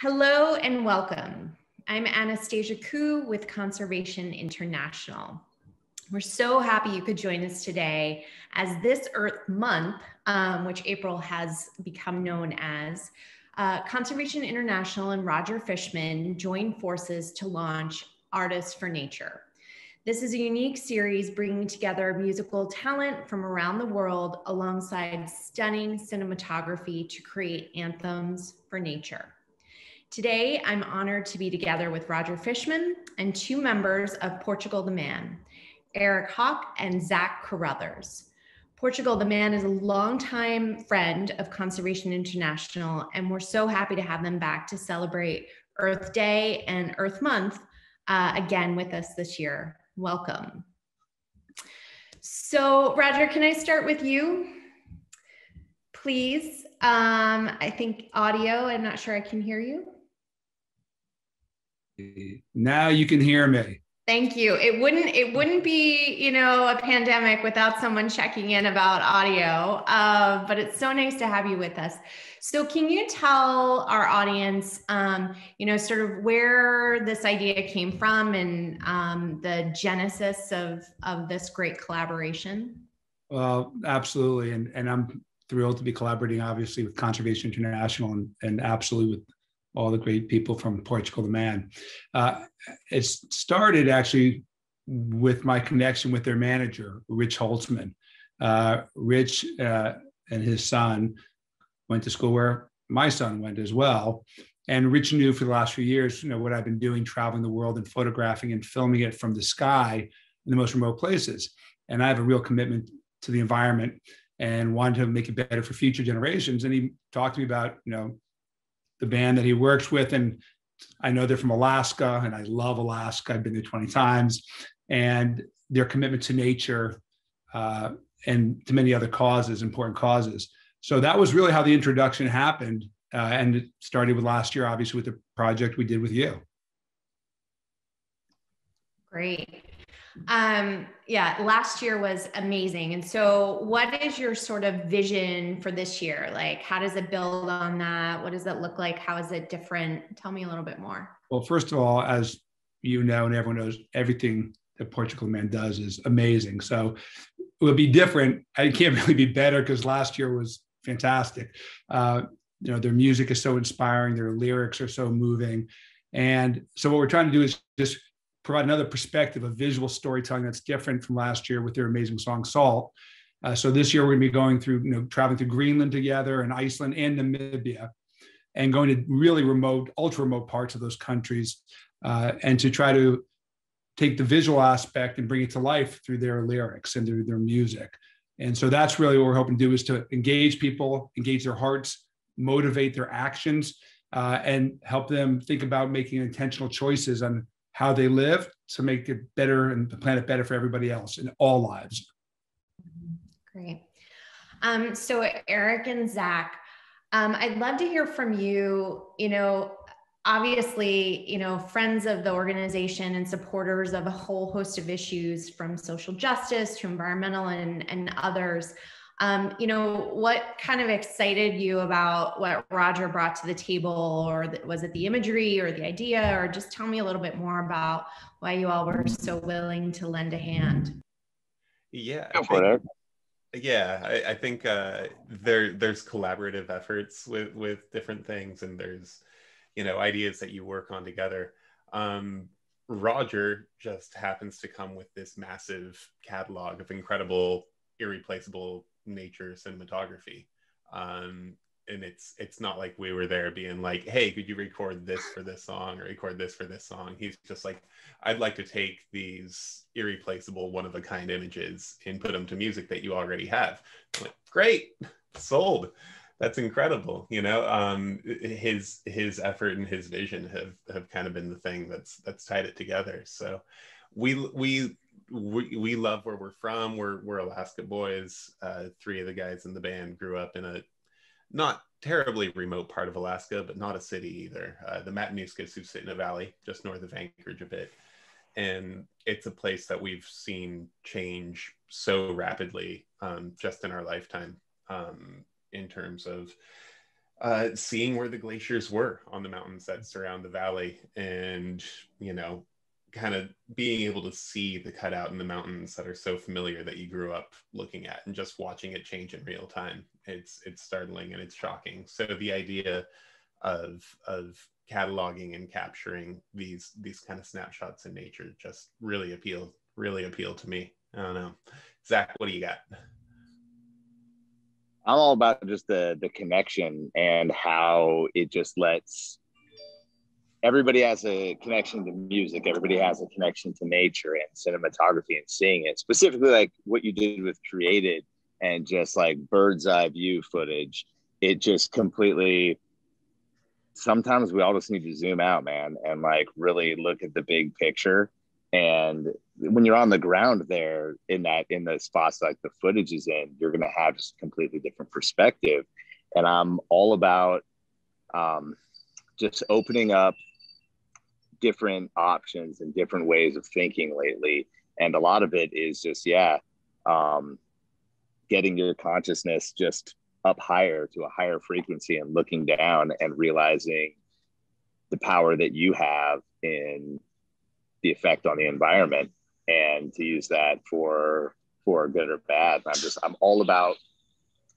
Hello and welcome. I'm Anastasia Khoo with Conservation International. We're so happy you could join us today as this Earth Month, which April has become known as, Conservation International and Roger Fishman joined forces to launch Artists for Nature. This is a unique series bringing together musical talent from around the world alongside stunning cinematography to create anthems for nature. Today, I'm honored to be together with Roger Fishman and two members of Portugal the Man, Eric Hawk and Zach Carruthers. Portugal the Man is a longtime friend of Conservation International, and we're so happy to have them back to celebrate Earth Day and Earth Month again with us this year. Welcome. So, Roger, can I start with you? Please. I think audio, I'm not sure I can hear you. Now you can hear me. Thank you. It wouldn't be, a pandemic without someone checking in about audio, but it's so nice to have you with us. So can you tell our audience, sort of where this idea came from and the genesis of this great collaboration? Well, absolutely. And I'm thrilled to be collaborating, obviously, with Conservation International and absolutely with all the great people from Portugal the Man. It started actually with my connection with their manager, Rich Holtzman. Rich and his son went to school where my son went as well. And Rich knew for the last few years, what I've been doing, traveling the world and photographing and filming it from the sky in the most remote places. And I have a real commitment to the environment and wanted to make it better for future generations. And he talked to me about, the band that he works with. And I know they're from Alaska, and I love Alaska. I've been there 20 times. And their commitment to nature and to many other causes, important causes. So that was really how the introduction happened. And it started with last year, obviously, with the project we did with you. Great. Last year was amazing. And so what is your sort of vision for this year? Like, how does it build on that? What does it look like? How is it different? Tell me a little bit more. Well, first of all, as you know, and everyone knows, everything that Portugal Man does is amazing. So it would be different. It can't really be better because last year was fantastic. Their music is so inspiring. Their lyrics are so moving. And so what we're trying to do is just provide another perspective of visual storytelling that's different from last year with their amazing song Salt. So this year we're going to be going through, traveling through Greenland together and Iceland and Namibia and going to really remote, ultra remote parts of those countries and to try to take the visual aspect and bring it to life through their lyrics and through their music. And so that's really what we're hoping to do, is to engage people, engage their hearts, motivate their actions, and help them think about making intentional choices on how they live to make it better and the planet better for everybody else in all lives. Great. So Eric and Zach, I'd love to hear from you, obviously, friends of the organization and supporters of a whole host of issues from social justice to environmental and others. What kind of excited you about what Roger brought to the table, or was it the imagery or the idea, or just tell me a little bit more about why you all were so willing to lend a hand? Yeah, I think there's collaborative efforts with different things, and there's, ideas that you work on together. Roger just happens to come with this massive catalog of incredible, irreplaceable nature cinematography. And it's not like we were there being like, hey, could you record this for this song or record this for this song? He's just like, I'd like to take these irreplaceable, one-of-a-kind images and put them to music that you already have. I'm like, great, sold. That's incredible. His effort and his vision have kind of been the thing that's tied it together. So we love where we're from. We're Alaska boys. Three of the guys in the band grew up in a not terribly remote part of Alaska, but not a city either. The Matanuska Susitna Valley, just north of Anchorage a bit. And it's a place that we've seen change so rapidly just in our lifetime, in terms of Seeing where the glaciers were on the mountains that surround the valley, and, you know, kind of being able to see the cutout in the mountains that are so familiar that you grew up looking at, and just watching it change in real time. It's startling and it's shocking. So the idea of cataloging and capturing these kind of snapshots in nature just really appealed to me. I don't know. Zach, what do you got? I'm all about just the connection, and how it just lets everybody has a connection to music. Everybody has a connection to nature and cinematography and seeing it, specifically like what you did with Created and just like bird's eye view footage. It just completely, sometimes we all just need to zoom out, man, and like really look at the big picture. And when you're on the ground there in the spots like the footage is in, you're going to have just a completely different perspective. And I'm all about just opening up different options and different ways of thinking lately. And a lot of it is just, getting your consciousness just up higher to a higher frequency, and looking down and realizing the power that you have in the effect on the environment, and to use that for good or bad. I'm all about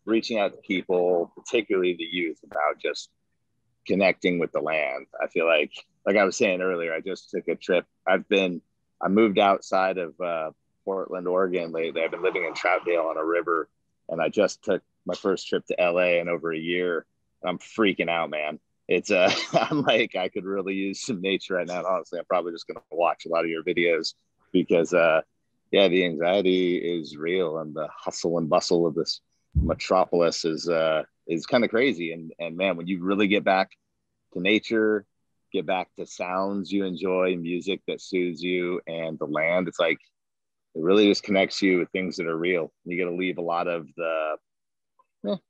reaching out to people, particularly the youth, about just connecting with the land. I feel like I was saying earlier, I just took a trip. I moved outside of Portland, Oregon lately. I've been living in Troutdale on a river, and I just took my first trip to LA in over a year. I'm freaking out, man. It's I'm like, I could really use some nature right now. And honestly, I'm probably just going to watch a lot of your videos, because the anxiety is real, and the hustle and bustle of this metropolis is kind of crazy. And man, when you really get back to nature, get back to sounds you enjoy, music that soothes you, and the land, it's like, it really just connects you with things that are real. You got to leave a lot of the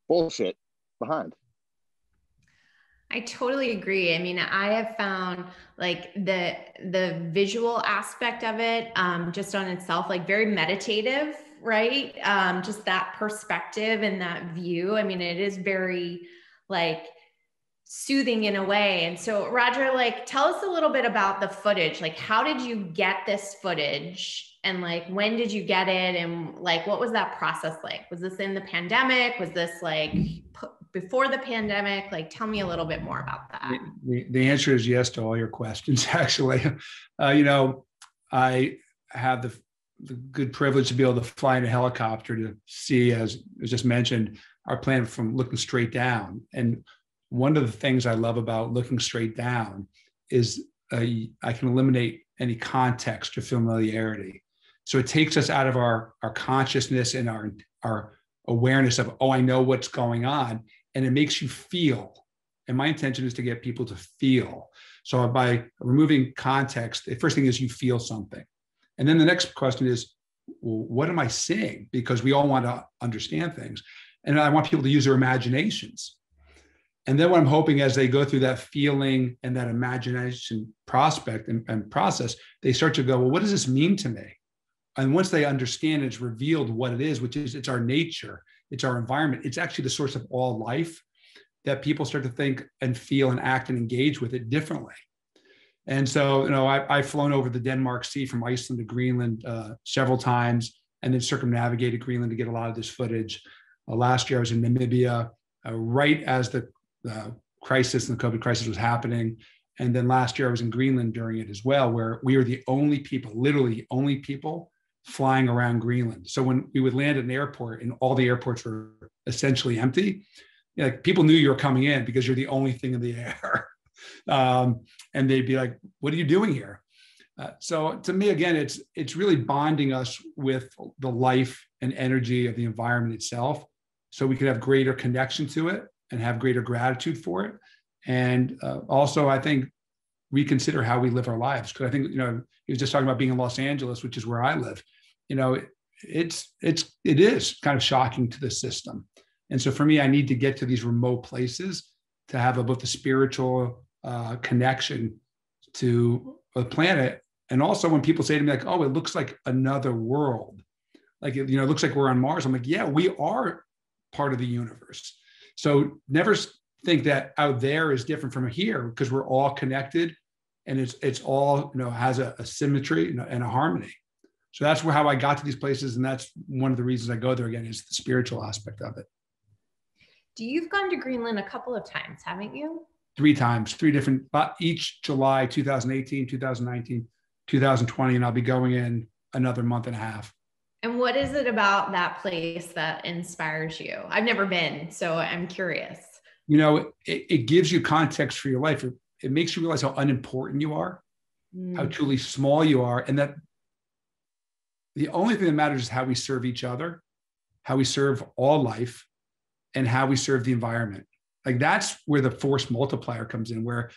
bullshit behind. I totally agree. I mean, I have found like the visual aspect of it, just on itself, like very meditative, right? Just that perspective and that view. I mean, it is very like soothing in a way. And so, Roger, like, tell us a little bit about the footage. Like, how did you get this footage? And like, when did you get it? And like, what was that process like? Was this in the pandemic? Was this like before the pandemic? Like, tell me a little bit more about that. The answer is yes to all your questions, actually. I have the good privilege to be able to fly in a helicopter to see, as was just mentioned, our planet from looking straight down. And one of the things I love about looking straight down is I can eliminate any context or familiarity. So it takes us out of our consciousness and our awareness of, oh, I know what's going on, and it makes you feel. And my intention is to get people to feel. So by removing context, the first thing is you feel something. And then the next question is, well, what am I seeing? Because we all want to understand things. And I want people to use their imaginations. And then what I'm hoping, as they go through that feeling and that imagination prospect and process, they start to go, well, what does this mean to me? And once they understand, it's revealed what it is, which is it's our nature, it's our environment. It's actually the source of all life, that people start to think and feel and act and engage with it differently. And so, I've flown over the Denmark Sea from Iceland to Greenland several times, and then circumnavigated Greenland to get a lot of this footage. Last year, I was in Namibia, right as the crisis and the COVID crisis was happening. And then last year, I was in Greenland during it as well, where we were the only people, literally the only people flying around Greenland. So when we would land at an airport and all the airports were essentially empty, like people knew you were coming in because you're the only thing in the air. And they'd be like, what are you doing here? So to me, again, it's really bonding us with the life and energy of the environment itself, so we could have greater connection to it and have greater gratitude for it. And also, I think, reconsider how we live our lives. Because I think, he was just talking about being in Los Angeles, which is where I live. It is kind of shocking to the system. And so for me, I need to get to these remote places to have both the spiritual connection to the planet. And also when people say to me like, oh, it looks like another world. Like, it looks like we're on Mars. I'm like, yeah, we are part of the universe. So never think that out there is different from here because we're all connected, and it's all, has a symmetry and a harmony. So that's how I got to these places, and that's one of the reasons I go there again, is the spiritual aspect of it. You've gone to Greenland a couple of times, haven't you? 3 times, 3 different, each July 2018, 2019, 2020, and I'll be going in another month and a half. And what is it about that place that inspires you? I've never been, so I'm curious. It gives you context for your life. It makes you realize how unimportant you are, how truly small you are, and that the only thing that matters is how we serve each other, how we serve all life, and how we serve the environment. Like, that's where the force multiplier comes in, where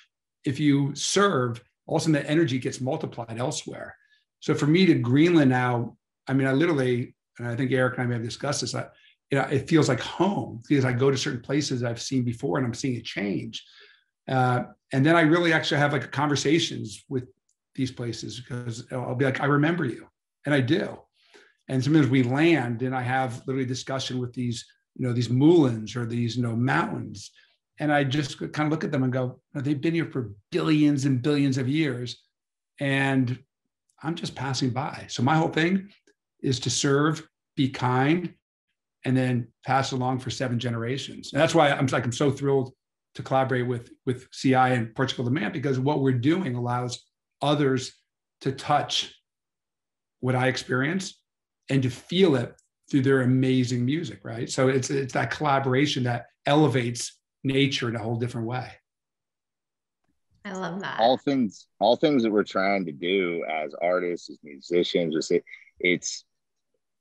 if you serve, all of a sudden the energy gets multiplied elsewhere. So for me to Greenland now, I mean, I literally, and I think Eric and I may have discussed this, it feels like home, because I go to certain places I've seen before and I'm seeing it change. And then I really actually have like conversations with these places, because I'll be like, I remember you. And I do. And sometimes we land and I have literally discussion with these, these moulins or these, mountains. And I just kind of look at them and go, they've been here for billions and billions of years. And I'm just passing by. So my whole thing is to serve, be kind, and then pass along for 7 generations. And that's why I'm so thrilled to collaborate with CI and Portugal the Man, because what we're doing allows others to touch what I experience and to feel it through their amazing music, right? So it's that collaboration that elevates nature in a whole different way. I love that. All things that we're trying to do as artists, as musicians,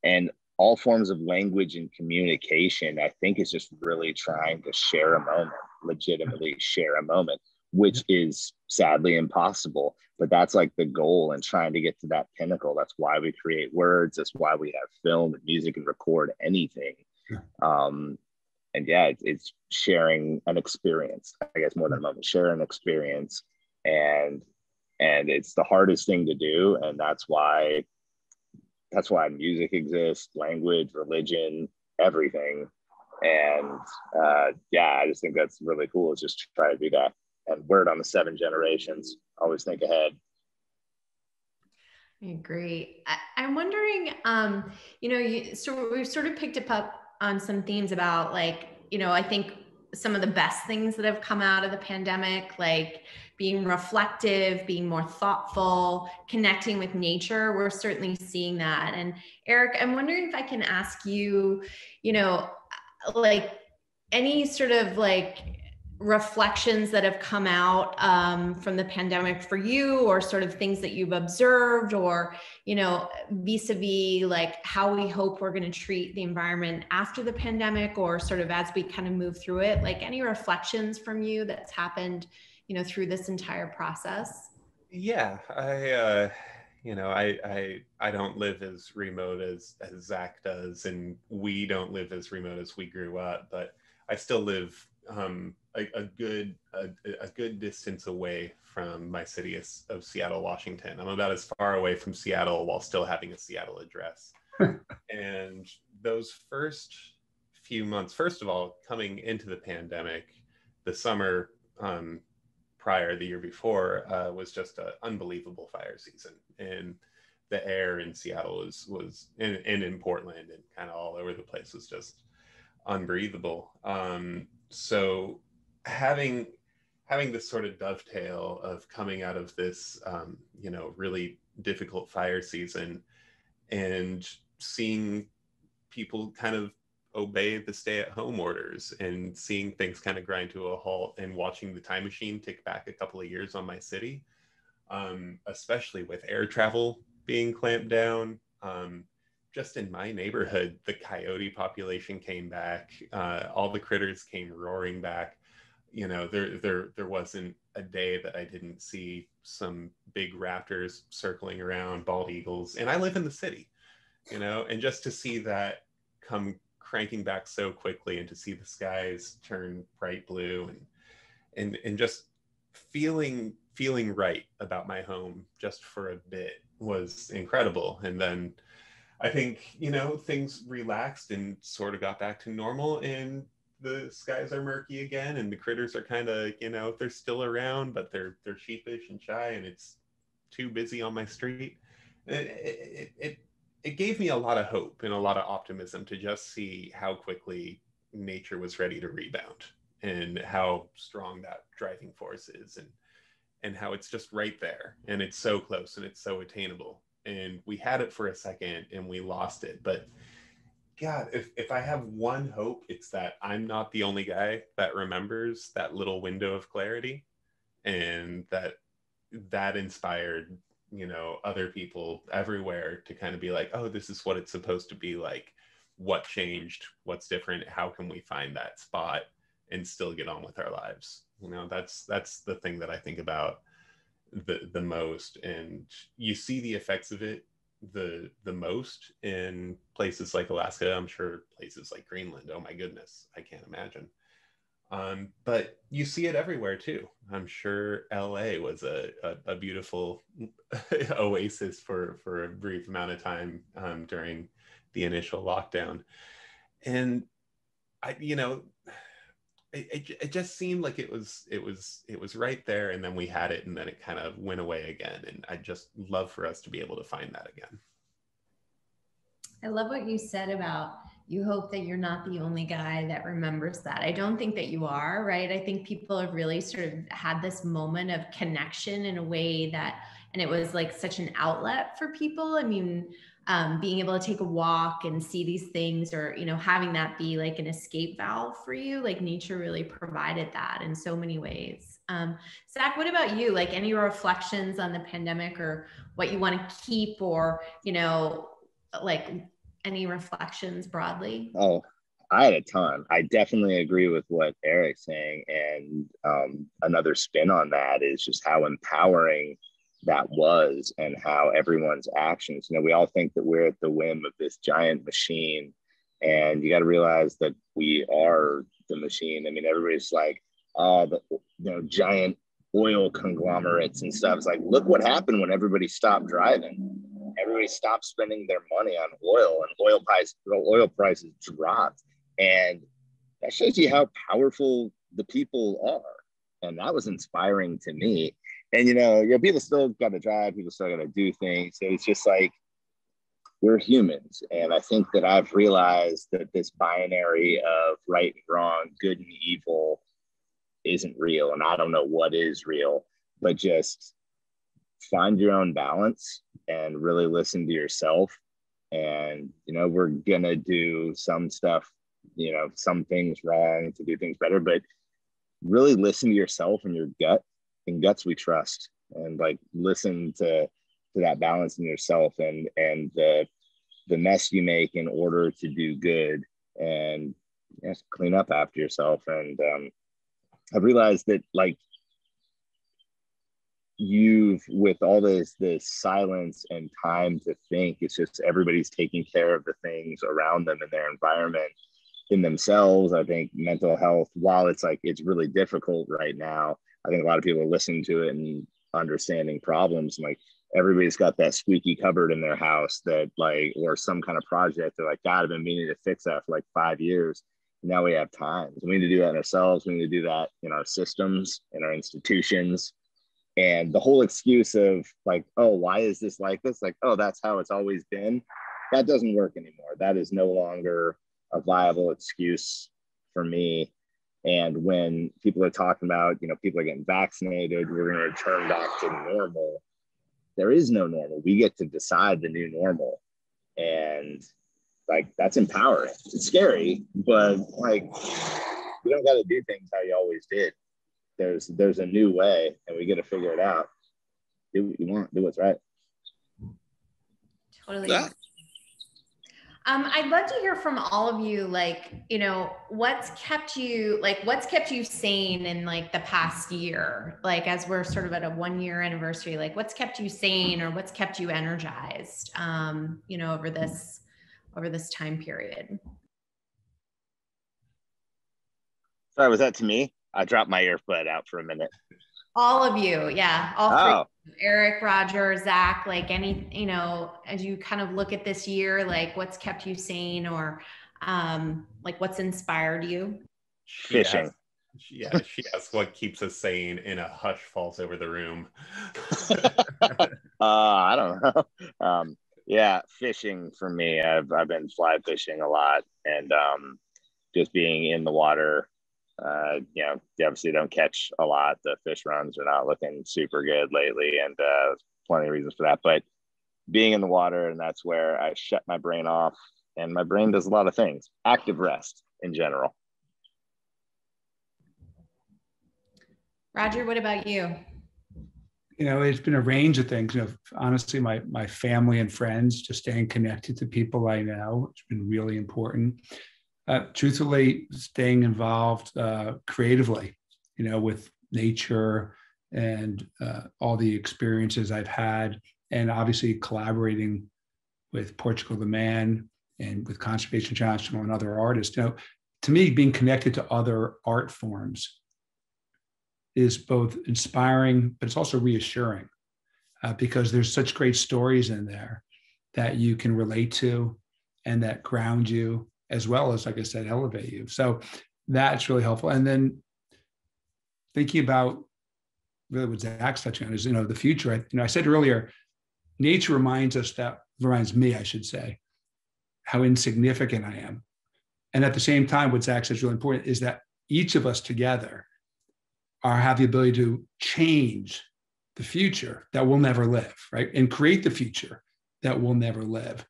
and all forms of language and communication, I think, is just really trying to share a moment, legitimately share a moment, which is sadly impossible. But that's like the goal, and trying to get to that pinnacle. That's why we create words. That's why we have film and music and record anything. And yeah, it's sharing an experience, I guess, more than a moment, share an experience. And it's the hardest thing to do. And that's why music exists, language, religion, everything. And yeah, I just think that's really cool. Is just try to do that. And word on the 7 generations, always think ahead. I agree. I'm wondering, so we've sort of picked up on some themes about, like, I think some of the best things that have come out of the pandemic, like being reflective, being more thoughtful, connecting with nature. We're certainly seeing that. And Eric, I'm wondering if I can ask you, like any sort of like reflections that have come out from the pandemic for you, or sort of things that you've observed, or vis-a-vis like how we hope we're going to treat the environment after the pandemic, or sort of as we kind of move through it, like any reflections from you that's happened through this entire process? Yeah, I don't live as remote as Zach does, and we don't live as remote as we grew up, but I still live a good distance away from my city of Seattle, Washington. I'm about as far away from Seattle while still having a Seattle address. And those first few months, first of all, coming into the pandemic, the summer prior, the year before, was just an unbelievable fire season. And the air in Seattle was and in Portland and kind of all over the place was just unbreathable. So having this sort of dovetail of coming out of this, really difficult fire season, and seeing people kind of obey the stay-at-home orders, and seeing things kind of grind to a halt, and watching the time machine tick back a couple of years on my city, especially with air travel being clamped down. Just in my neighborhood, the coyote population came back. All the critters came roaring back. There wasn't a day that I didn't see some big raptors circling around, bald eagles. And I live in the city, and just to see that come cranking back so quickly, and to see the skies turn bright blue, and just feeling right about my home just for a bit was incredible. And then I think, things relaxed and sort of got back to normal. And the skies are murky again and the critters are kind of, you know, they're still around, but they're sheepish and shy, and it's too busy on my street. It gave me a lot of hope and a lot of optimism to just see how quickly nature was ready to rebound, and how strong that driving force is, and how it's just right there, and it's so close and it's so attainable. And we had it for a second and we lost it. But God, if I have one hope, it's that I'm not the only guy that remembers that little window of clarity, and that inspired, you know, other people everywhere to kind of be like, oh, this is what it's supposed to be like. What changed? What's different? How can we find that spot and still get on with our lives? You know, that's the thing that I think about the most. And you see the effects of it the most in places like Alaska. I'm sure places like Greenland, oh my goodness, I can't imagine. But you see it everywhere too. I'm sure LA was a beautiful oasis for a brief amount of time during the initial lockdown. And I, you know, it just seemed like it was right there, and then we had it, and then it kind of went away again. And I just love for us to be able to find that again. I love what you said about you hope that you're not the only guy that remembers that. I don't think that you are, right? I think people have really sort of had this moment of connection in a way that, and it was like such an outlet for people. I mean, being able to take a walk and see these things, or, you know, having that be like an escape valve for you, like nature really provided that in so many ways. Zach, what about you? Like any reflections on the pandemic, or what you want to keep, or, you know, like any reflections broadly? Oh, I had a ton. I definitely agree with what Eric's saying. And another spin on that is just how empowering that was, and how everyone's actions, you know, we all think that we're at the whim of this giant machine, and you got to realize that we are the machine. I mean, everybody's like, oh, the, you know, giant oil conglomerates and stuff. It's like, look what happened when everybody stopped driving. Everybody stopped spending their money on oil, and oil prices dropped. And that shows you how powerful the people are. And that was inspiring to me. And, you know, people still got to drive, people still got to do things. So it's just like, we're humans. And I think that I've realized that this binary of right and wrong, good and evil isn't real. And I don't know what is real, but just find your own balance and really listen to yourself. And, you know, we're going to do some stuff, you know, some things wrong to do things better, but really listen to yourself and your gut. And guts we trust, and like listen to that balance in yourself, and the mess you make in order to do good, and just clean up after yourself. And I've realized that, like, with all this silence and time to think, it's just everybody's taking care of the things around them in their environment, in themselves. I think mental health, while it's really difficult right now, I think a lot of people are listening to it and understanding problems. Like, everybody's got that squeaky cupboard in their house that, like, or some kind of project. They're like, God, I've been meaning to fix that for like 5 years. Now we have time. So we need to do that in ourselves. We need to do that in our systems, in our institutions. And the whole excuse of like, oh, why is this like this? Like, oh, that's how it's always been. That doesn't work anymore. That is no longer a viable excuse for me. And when people are talking about, you know, people are getting vaccinated, we're going to return back to normal. There is no normal. We get to decide the new normal. And like, that's empowering. It's scary, but like, you don't got to do things how you always did. There's a new way, and we got to figure it out. Do what you want, do what's right. Totally. Yeah. I'd love to hear from all of you, like, you know, what's kept you sane in like the past year, like as we're sort of at a 1-year anniversary, like what's kept you sane, or what's kept you energized, you know, over this time period. Sorry, was that to me? I dropped my earbud out for a minute. All of you, yeah, all three. Eric, Roger, Zach, like any, you know, as you kind of look at this year, like what's kept you sane, or like what's inspired you? Fishing. She asks what keeps us sane, and a hush falls over the room. I don't know. Yeah, fishing for me. I've been fly fishing a lot, and just being in the water. You know, you obviously don't catch a lot. The fish runs are not looking super good lately, and plenty of reasons for that. But being in the water, and that's where I shut my brain off, and my brain does a lot of things. Active rest in general. Roger, what about you? You know, it's been a range of things. You know, honestly, my family and friends, just staying connected to people I know, it's been really important. Truthfully, staying involved creatively, you know, with nature and all the experiences I've had, and obviously collaborating with Portugal the Man and with Conservation International and other artists. You know, to me, being connected to other art forms is both inspiring, but it's also reassuring because there's such great stories in there that you can relate to and that ground you, as well as, like I said, elevate you. So that's really helpful. And then thinking about really what Zach's touching on is, you know, the future. I said earlier, nature reminds me, I should say, how insignificant I am. And at the same time, what Zach says is really important is that each of us together have the ability to change the future that will never live, right? And create the future that will never live.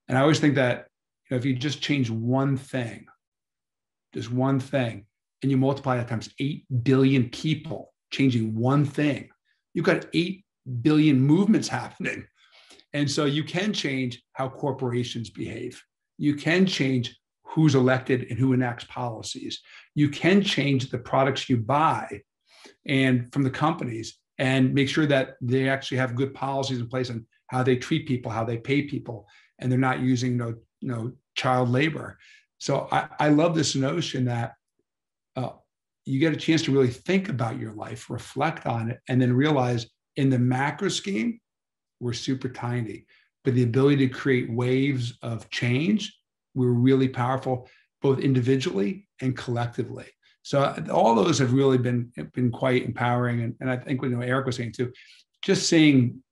And I always think that, you know, if you just change one thing, just one thing, and you multiply that times 8 billion people changing one thing, you've got 8 billion movements happening. And so you can change how corporations behave. You can change who's elected and who enacts policies. You can change the products you buy and from the companies, and make sure that they actually have good policies in place on how they treat people, how they pay people, and they're not using child labor. So I love this notion that you get a chance to really think about your life, reflect on it, and then realize in the macro scheme, we're super tiny, but the ability to create waves of change, we're really powerful, both individually and collectively. So all those have really been quite empowering. And I think what Eric was saying too, just seeing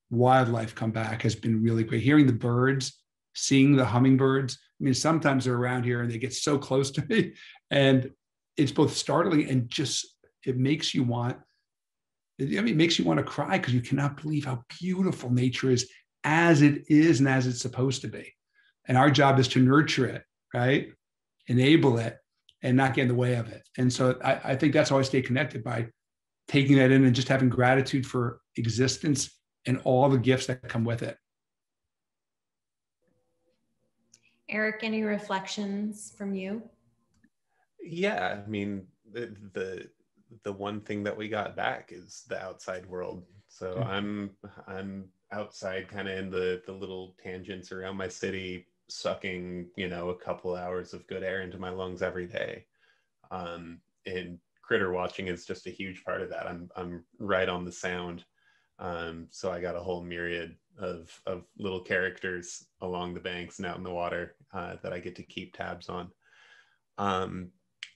wildlife come back has been really great. Hearing the birds, seeing the hummingbirds. I mean, sometimes they're around here and they get so close to me, and it's both startling and just, it makes you want to cry because you cannot believe how beautiful nature is as it is and as it's supposed to be. And our job is to nurture it, right? Enable it and not get in the way of it. And so I think that's how I stay connected, by taking that in and just having gratitude for existence and all the gifts that come with it. Eric, any reflections from you? Yeah, I mean, the one thing that we got back is the outside world. So I'm outside, kind of in the little tangents around my city, sucking, a couple hours of good air into my lungs every day. And critter watching is just a huge part of that. I'm right on the sound. So I got a whole myriad of little characters along the banks and out in the water that I get to keep tabs on.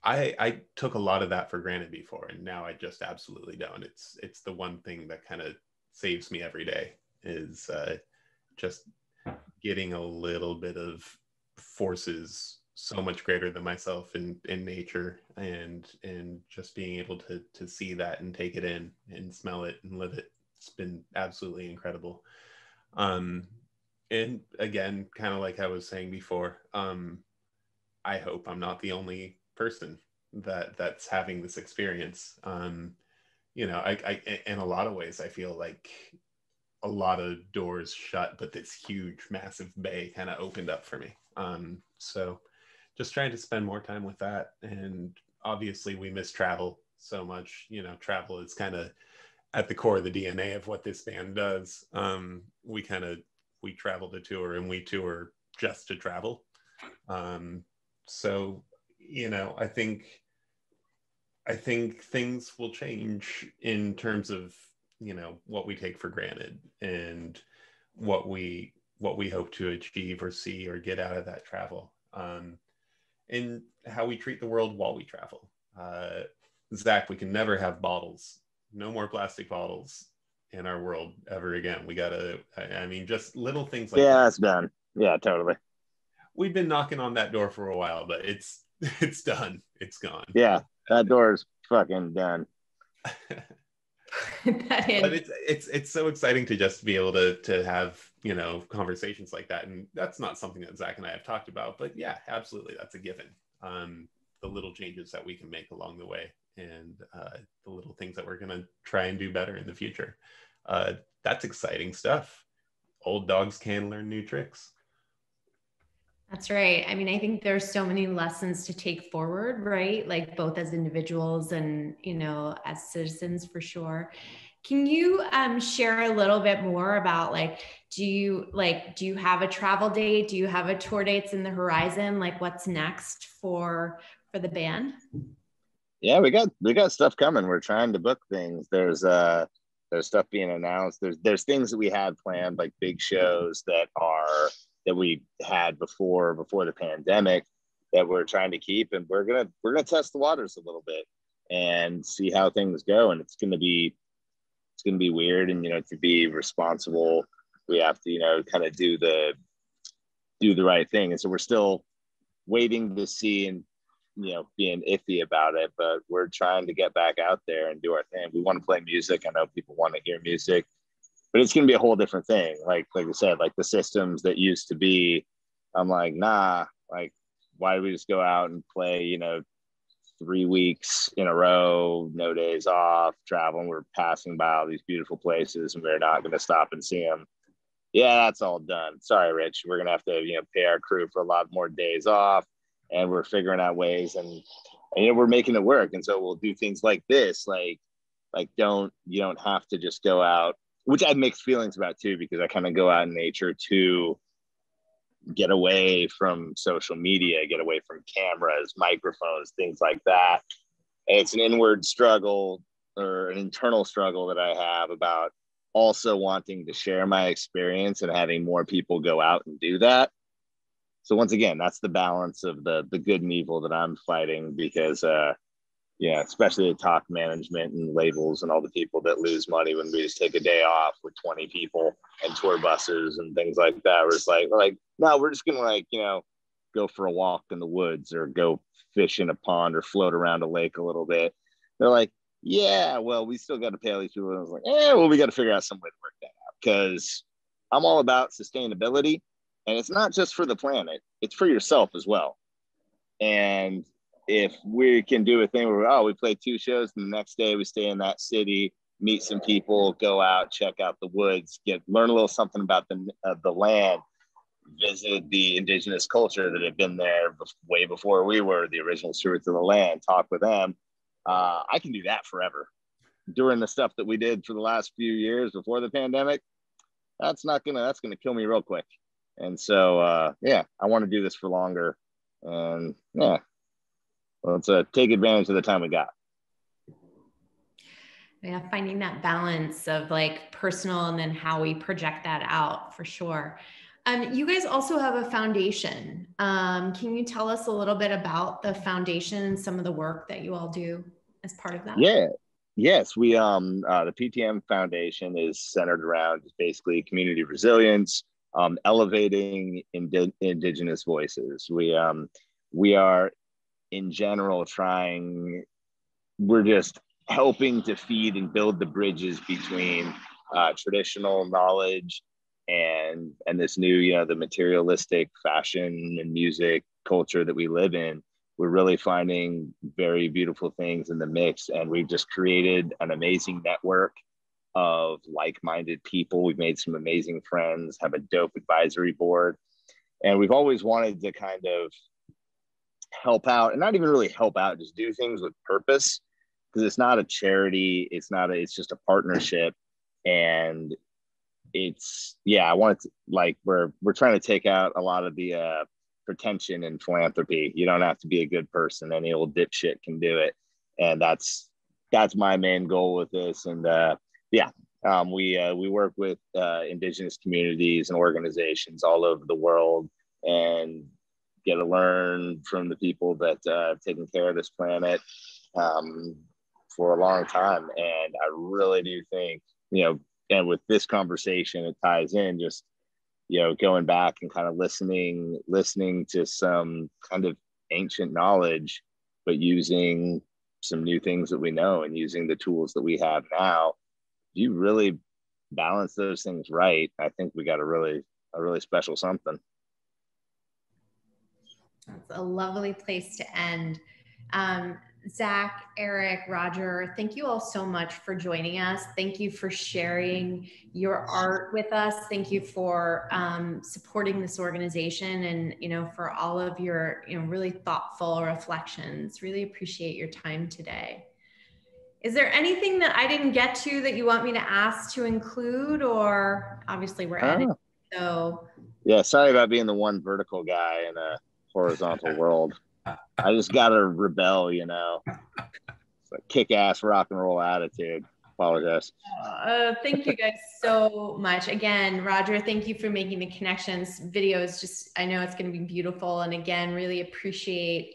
I took a lot of that for granted before, and now I just absolutely don't. It's the one thing that kind of saves me every day, is just getting a little bit of forces so much greater than myself in nature, and just being able to see that and take it in and smell it and live it. It's been absolutely incredible. And again, kind of like I was saying before, I hope I'm not the only person that's having this experience. I in a lot of ways, I feel like a lot of doors shut, but this huge, massive bay kind of opened up for me. So just trying to spend more time with that. And obviously we miss travel so much. Travel is kind of at the core of the DNA of what this band does. We travel to tour, and we tour just to travel. So, I think things will change in terms of, what we take for granted and what we hope to achieve or see or get out of that travel. in how we treat the world while we travel. Zach, we can never have bottles. No more plastic bottles in our world ever again. We gotta, I mean, just little things like yeah, that. that's done. Yeah, totally. We've been knocking on that door for a while, but it's done. It's gone. Yeah, that door is fucking done. But it's so exciting to just be able to have, you know, conversations like that. And that's not something that Zach and I have talked about, but yeah, absolutely, that's a given. The little changes that we can make along the way, and the little things that we're going to try and do better in the future. That's exciting stuff. Old dogs can learn new tricks. That's right. I mean, I think there's so many lessons to take forward, right? Like both as individuals and, you know, as citizens for sure. Can you share a little bit more about do you have a travel date? Do you have a tour dates in the horizon? Like what's next for the band? Yeah, we got stuff coming. We're trying to book things. There's stuff being announced. There's things that we had planned, like big shows that we had before the pandemic that we're trying to keep, and we're gonna test the waters a little bit and see how things go. And it's gonna be weird, and you know, to be responsible, we have to, you know, kind of do the right thing. And so we're still waiting to see, and you know, being iffy about it, but we're trying to get back out there and do our thing. We want to play music. I know people want to hear music, but it's going to be a whole different thing. Like I said, like the systems that used to be, I'm like, nah, like, why do we just go out and play, you know, 3 weeks in a row, no days off, traveling? We're passing by all these beautiful places and we're not going to stop and see them. Yeah, that's all done. Sorry, Rich. We're going to have to, you know, pay our crew for a lot more days off, and we're figuring out ways, and you know, we're making it work. And so we'll do things like this, like you don't have to just go out, which I have mixed feelings about too, because I kind of go out in nature to get away from social media, get away from cameras, microphones, things like that. And it's an inward struggle, or an internal struggle, that I have about also wanting to share my experience and having more people go out and do that. So once again, that's the balance of the good and evil that I'm fighting, because yeah, especially the top management and labels and all the people that lose money when we just take a day off with 20 people and tour buses and things like that. We're just like, no, we're just gonna, like, you know, go for a walk in the woods or go fish in a pond or float around a lake a little bit. They're like, yeah, well, we still got to pay all these people. And I was like, well, we got to figure out some way to work that out, because I'm all about sustainability, and it's not just for the planet, it's for yourself as well. And if we can do a thing where, we play 2 shows and the next day we stay in that city, meet some people, go out, check out the woods, learn a little something about the land, visit the indigenous culture that had been there way before we were the original stewards of the land, talk with them. I can do that forever. During the stuff that we did for the last few years before the pandemic, that's gonna kill me real quick. And so yeah, I want to do this for longer. And yeah, let's take advantage of the time we got. Yeah, finding that balance of like personal and then how we project that out, for sure. You guys also have a foundation. Can you tell us a little bit about the foundation and some of the work that you all do as part of that? Yeah. Yes, we the PTM Foundation is centered around basically community resilience, elevating indigenous voices. We are in general we're just helping to feed and build the bridges between traditional knowledge and this new, you know, the materialistic fashion and music culture that we live in. We're really finding very beautiful things in the mix, and we've just created an amazing network of like-minded people. We've made some amazing friends, have a dope advisory board, and we've always wanted to kind of help out, and not even really help out, just do things with purpose, because it's not a charity, it's just a partnership. And I wanted to, like, we're trying to take out a lot of the pretension and philanthropy. You don't have to be a good person, any old dipshit can do it. And that's my main goal with this. And we work with indigenous communities and organizations all over the world, and get to learn from the people that have taken care of this planet for a long time. And I really do think, and with this conversation, it ties in just, going back and kind of listening to some kind of ancient knowledge, but using some new things that we know and using the tools that we have now. You really balance those things right, I think we got a really special something. That's a lovely place to end. Zach, Eric, Roger, thank you all so much for joining us. Thank you for sharing your art with us. Thank you for supporting this organization and, for all of your, really thoughtful reflections. Really appreciate your time today. Is there anything that I didn't get to that you want me to ask to include, or obviously we're editing, so. Yeah, sorry about being the one vertical guy in a horizontal world. I just got to rebel, It's a kick-ass rock and roll attitude. Apologize. Thank you guys so much. Again, Roger, thank you for making the connections. Videos, I know it's going to be beautiful. And again, really appreciate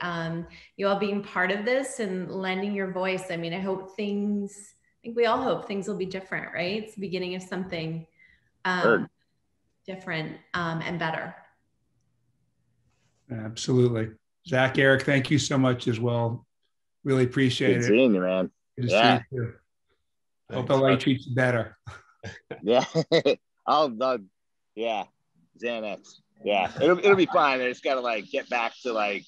you all being part of this and lending your voice. I mean, I think we all hope things will be different, right? It's the beginning of something different and better. Absolutely. Zach, Eric, thank you so much as well. Really appreciate it. Good seeing you, man. Good to see you too. Hope the light treats you better. Yeah. Yeah. Xanax. Yeah. It'll be fine. I just gotta get back to I'm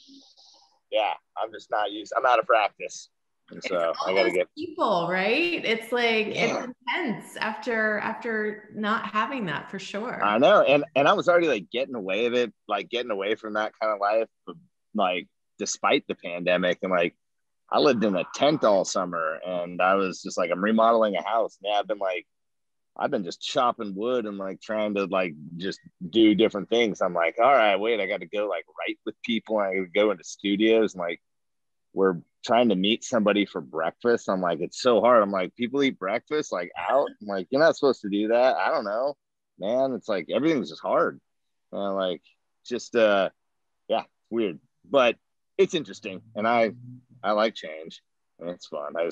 just not used. I'm out of practice. And so I gotta get people, right? It's it's intense after not having that for sure. I know. And I was already getting away of it, getting away from that kind of life, despite the pandemic. And I lived in a tent all summer, and I was just I'm remodeling a house. Yeah, I've been just chopping wood and trying to just do different things. I'm all right, wait, I got to go write with people. I got to go into studios, and we're trying to meet somebody for breakfast. I'm it's so hard. I'm people eat breakfast out. I'm you're not supposed to do that. I don't know, man. It's everything's just hard. Just weird, but it's interesting, and I like change, and it's fun. I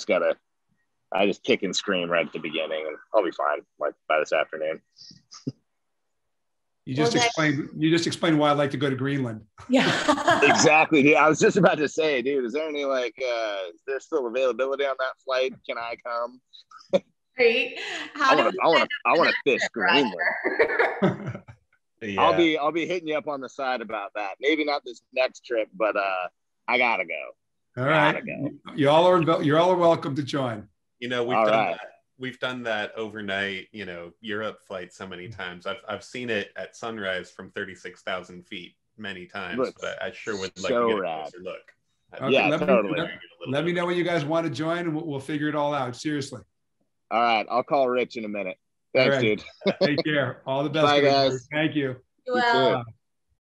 just kick and scream right at the beginning, and I'll be fine by this afternoon. You just explained why I like to go to Greenland. Yeah. Exactly, dude. I was just about to say, dude, is there any is there still availability on that flight? Can I come? Great. I want to fish Greenland. Yeah. I'll be hitting you up on the side about that. Maybe not this next trip, but I gotta go. All right. You're all welcome to join. We've done that overnight, Europe flight so many times. I've seen it at sunrise from 36,000 feet many times, but I sure would like to get a closer look. Okay, yeah, totally. Let me know when you guys want to join, and we'll figure it all out. Seriously. All right. I'll call Rich in a minute. Thanks, dude. Take care. All the best. Bye, guys. Thank you. Well.